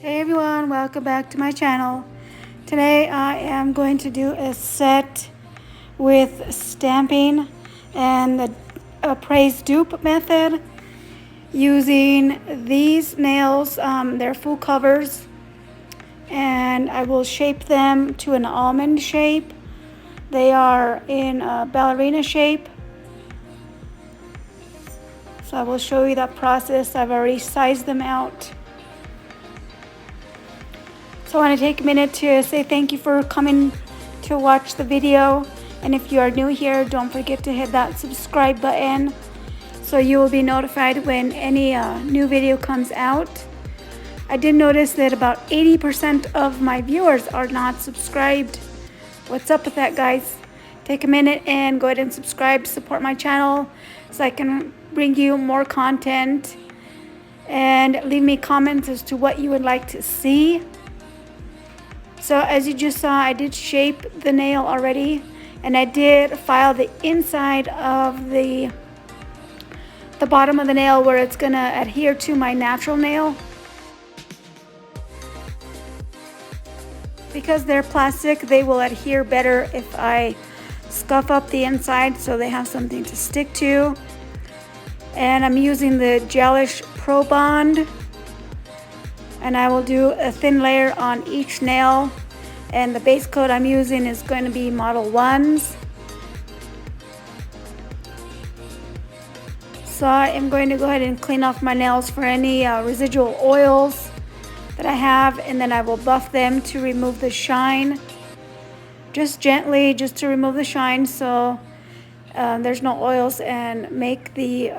Hey everyone, welcome back to my channel. Today I am going to do a set with stamping and the Apres Dupe method using these nails. They're full covers and I will shape them to an almond shape. They are in a ballerina shape. So I will show you that process. I've already sized them out. So I want to take a minute to say thank you for coming to watch the video. And if you are new here, don't forget to hit that subscribe button so you will be notified when any new video comes out. I did notice that about 80% of my viewers are not subscribed. What's up with that, guys? Take a minute and go ahead and subscribe, support my channel so I can bring you more content, and leave me comments as to what you would like to see. So as you just saw, I did shape the nail already, and I did file the inside of the bottom of the nail where it's gonna adhere to my natural nail. Because they're plastic, they will adhere better if I scuff up the inside so they have something to stick to. And I'm using the Gelish Pro Bond. And I will do a thin layer on each nail, and the base coat I'm using is going to be Modelones. So I am going to go ahead and clean off my nails for any residual oils that I have, and then I will buff them to remove the shine, just gently, just to remove the shine so there's no oils, and make the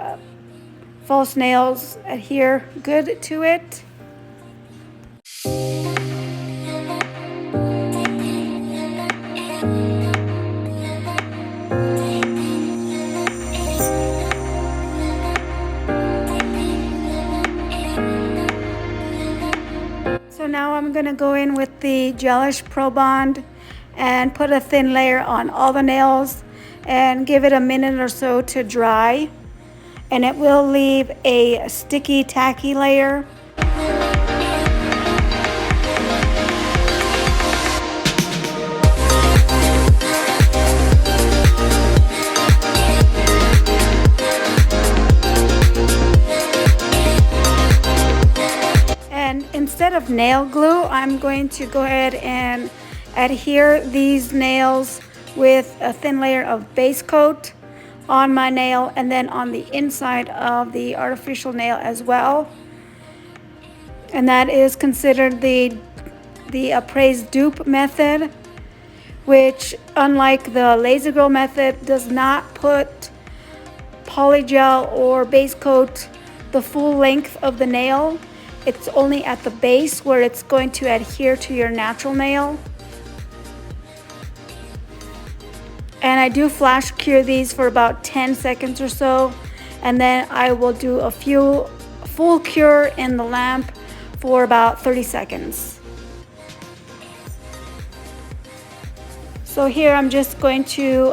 false nails adhere good to it. So now I'm going to go in with the Gelish Pro Bond and put a thin layer on all the nails and give it a minute or so to dry, and it will leave a sticky, tacky layer. Instead of nail glue, I'm going to go ahead and adhere these nails with a thin layer of base coat on my nail, and then on the inside of the artificial nail as well. And that is considered the Apres Dupe method, which, unlike the Lazy Girl method, does not put polygel or base coat the full length of the nail. It's only at the base where it's going to adhere to your natural nail. And I do flash cure these for about 10 seconds or so, and then I will do a few full cure in the lamp for about 30 seconds. So here I'm just going to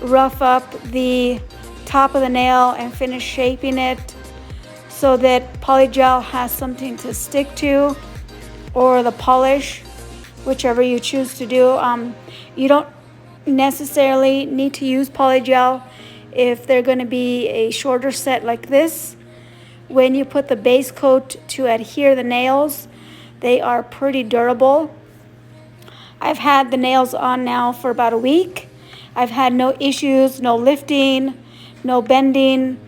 rough up the top of the nail and finish shaping it so that polygel has something to stick to, or the polish, whichever you choose to do. You don't necessarily need to use polygel if they're going to be a shorter set like this. When you put the base coat to adhere the nails, they are pretty durable. I've had the nails on now for about a week. I've had no issues, no lifting, no bending,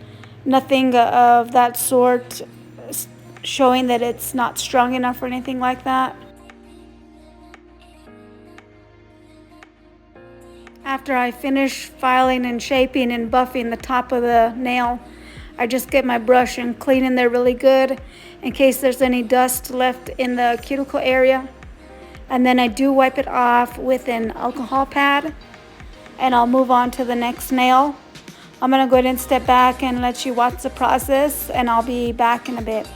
nothing of that sort showing that it's not strong enough or anything like that. After I finish filing and shaping and buffing the top of the nail, I just get my brush and clean in there really good in case there's any dust left in the cuticle area. And then I do wipe it off with an alcohol pad, and I'll move on to the next nail. I'm going to go ahead and step back and let you watch the process, and I'll be back in a bit.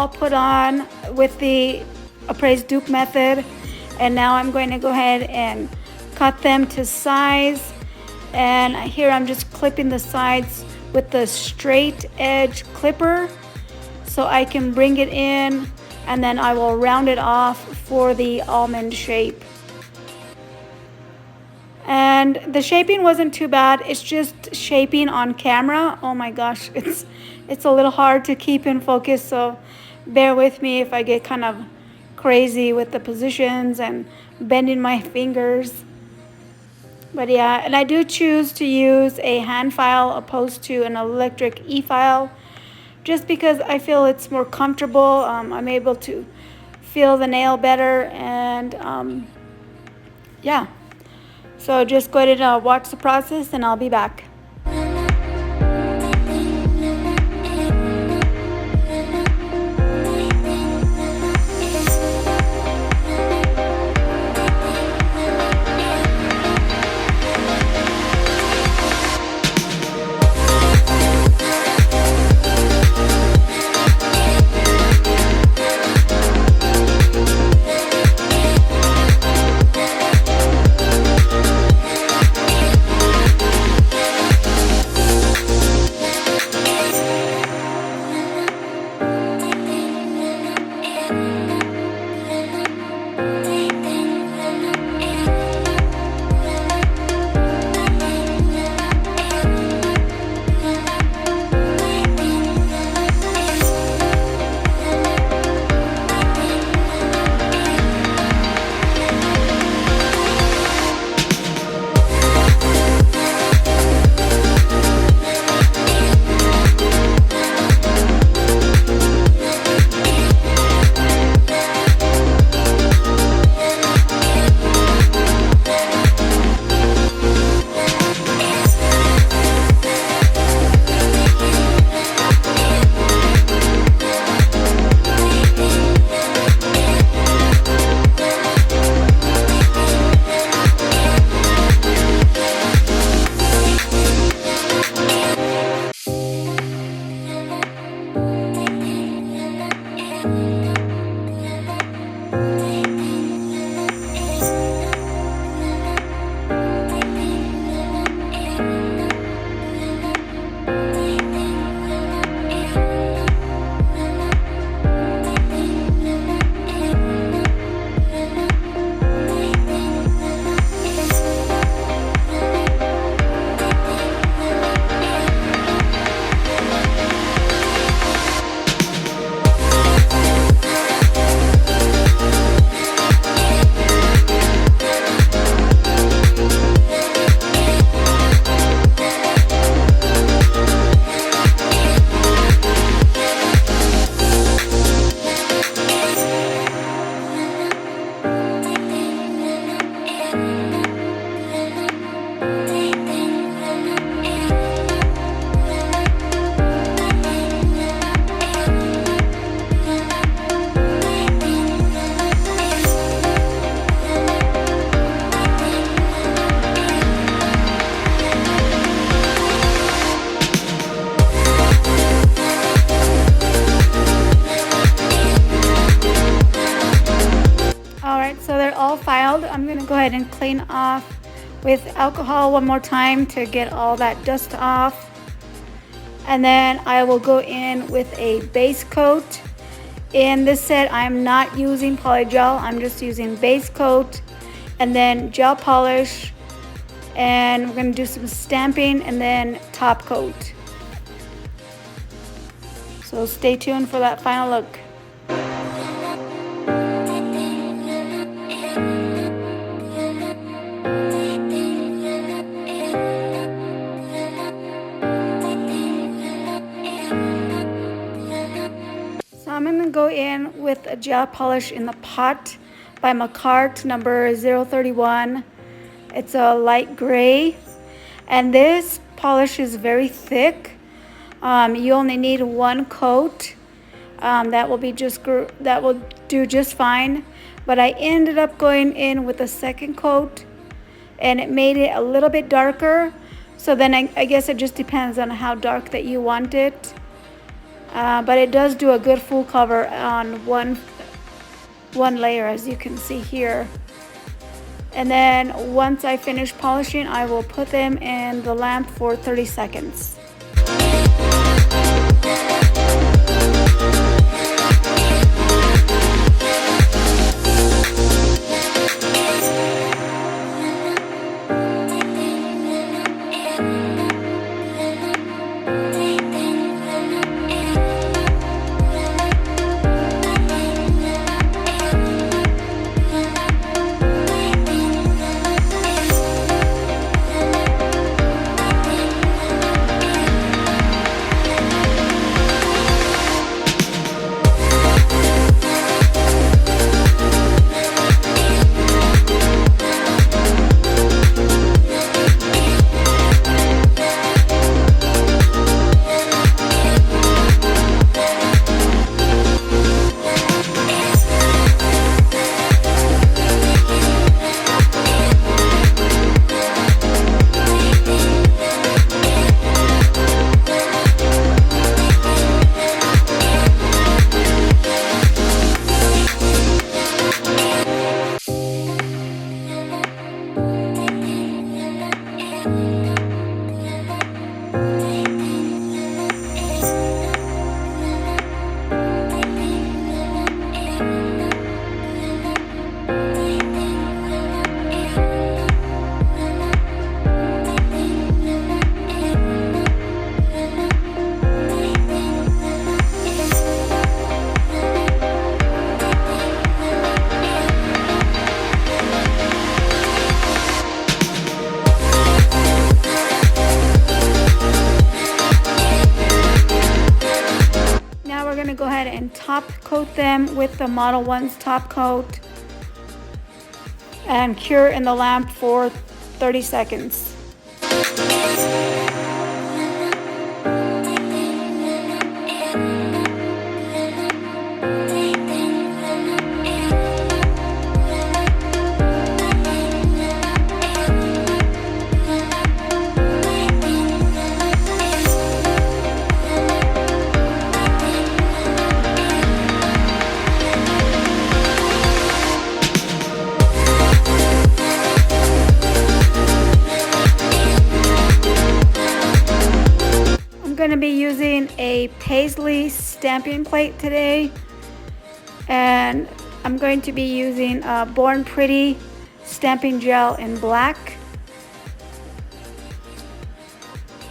all put on with the Apres Dupe method, and now I'm going to go ahead and cut them to size. And here I'm just clipping the sides with the straight edge clipper so I can bring it in, and then I will round it off for the almond shape. And the shaping wasn't too bad. It's just shaping on camera, oh my gosh, it's a little hard to keep in focus, so bear with me if I get kind of crazy with the positions and bending my fingers. But yeah, and I do choose to use a hand file opposed to an electric e-file, just because I feel it's more comfortable. I'm able to feel the nail better, and yeah. So just go ahead and watch the process, and I'll be back. filed. I'm gonna go ahead and clean off with alcohol one more time to get all that dust off. And then I will go in with a base coat. In this set, I'm not using polygel, I'm just using base coat and then gel polish. And we're gonna do some stamping and then top coat. So stay tuned for that final look. So I'm gonna go in with a gel polish in the pot by Makartt number 031. It's a light gray, and this polish is very thick. You only need one coat. That will do just fine. But I ended up going in with a second coat, and it made it a little bit darker. So then I guess it just depends on how dark that you want it. but it does do a good full cover on one layer, as you can see here. And then once I finish polishing, I will put them in the lamp for 30 seconds. Go ahead and top coat them with the Modelones top coat and cure in the lamp for 30 seconds. Going to be using a paisley stamping plate today, and I'm going to be using Born Pretty stamping gel in black.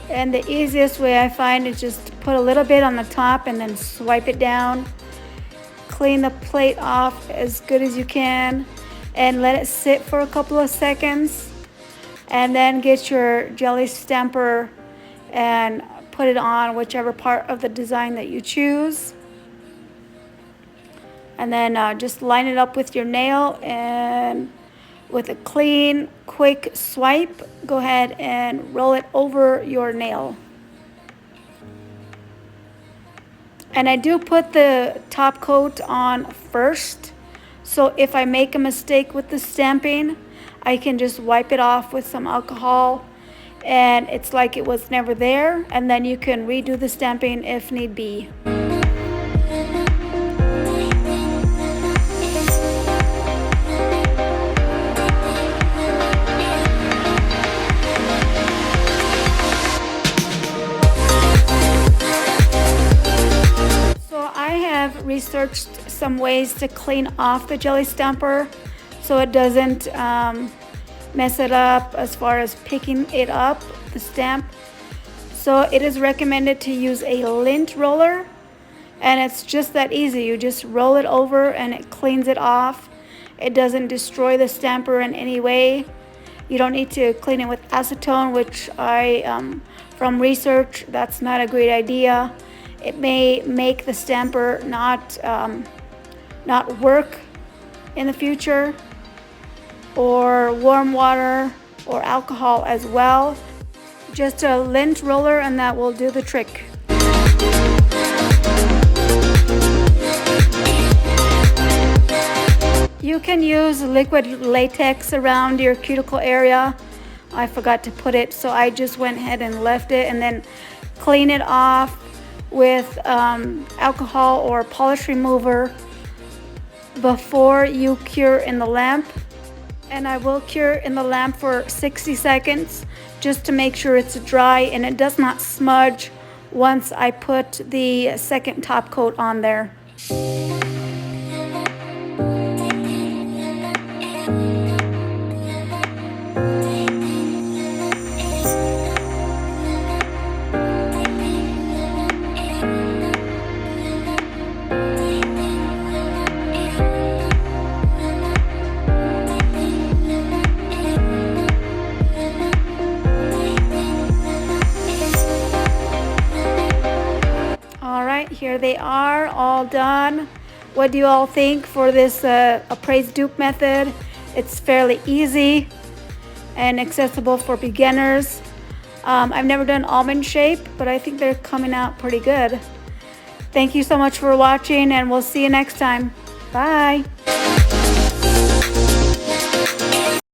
And the easiest way I find is just put a little bit on the top and then swipe it down. Clean the plate off as good as you can and let it sit for a couple of seconds, and then get your jelly stamper and put it on whichever part of the design that you choose, and then just line it up with your nail, and with a clean, quick swipe, go ahead and roll it over your nail. And I do put the top coat on first, so if I make a mistake with the stamping, I can just wipe it off with some alcohol and it's like it was never there, and then you can redo the stamping if need be. So I have researched some ways to clean off the jelly stamper so it doesn't mess it up as far as picking it up, the stamp. So it is recommended to use a lint roller, and it's just that easy. You just roll it over and it cleans it off. It doesn't destroy the stamper in any way. You don't need to clean it with acetone, which from research, that's not a great idea. It may make the stamper not work in the future, or warm water or alcohol as well. Just a lint roller and that will do the trick. You can use liquid latex around your cuticle area. I forgot to put it, so I just went ahead and left it, and then clean it off with alcohol or polish remover before you cure in the lamp. And I will cure in the lamp for 60 seconds just to make sure it's dry and it does not smudge once I put the second top coat on there. Here they are, all done. What do you all think for this Apres Dupe method? It's fairly easy and accessible for beginners. I've never done almond shape, but I think they're coming out pretty good. Thank you so much for watching, and we'll see you next time. Bye.